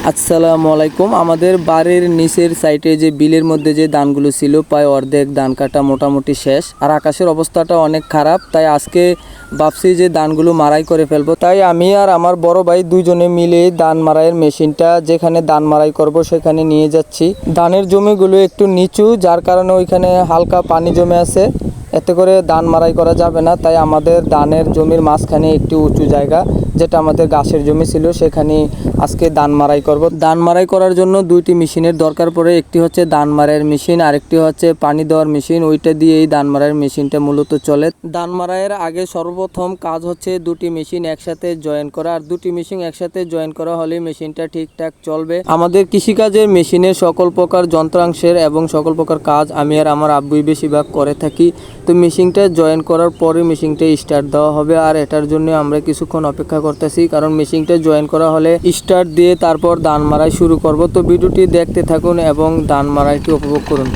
আসসালামু আলাইকুম। আমাদের বাড়ির নিচের সাইডে যে বিলের মধ্যে যে ধানগুলো ছিল প্রায় অর্ধেক ধান কাটা মোটামুটি শেষ, আর আকাশের অবস্থাটা অনেক খারাপ। তাই আজকে ভাবছি যে ধানগুলো মারাই করে ফেলবো। তাই আমি আর আমার বড় ভাই দুজনে মিলে ধান মারাইয়ের মেশিনটা যেখানে ধান মারাই করব সেখানে নিয়ে যাচ্ছি। ধানের জমিগুলো একটু নিচু, যার কারণে ওইখানে হালকা পানি জমে আছে, এতে করে ধান মারাই করা যাবে না। তাই আমাদের ধানের জমির মাঝখানে একটি উঁচু জায়গা, যেটা আমাদের গাছের জমি ছিল, সেখানে আজকে ধান মারাই করব। ধান মারাই করার জন্য দুইটি মেশিনের দরকার পড়ে। একটি হচ্ছে ধান মারাইয়ের মেশিন, আরেকটি হচ্ছে পানি দেওয়ার মেশিন। ওইটা দিয়ে এই ধান মারাইয়ের মেশিনটা মূলত চলে। ধান মারাইয়ের আগে সর্বপ্রথম কাজ হচ্ছে দুটি মেশিন একসাথে জয়েন করা, আর দুটি মেশিন একসাথে জয়েন করা হলে মেশিনটা ঠিকঠাক চলবে। আমাদের কৃষিকাজের মেশিনের সকল প্রকার যন্ত্রাংশের এবং সকল প্রকার কাজ আমি আর আমার আব্বুই বেশিরভাগ করে থাকি। তো মেশিনটা জয়েন করার পরে মেশিনটা স্টার্ট দেওয়া হবে, আর এটার জন্য আমরা কিছুক্ষণ অপেক্ষা করতেছি, কারণ মেশিনটা জয়েন করা হলে স্টার্ট দিয়ে তারপর ধান মারাই শুরু করব। তো ভিডিওটি দেখতে থাকুন এবং ধান মারাইটি উপভোগ করুন।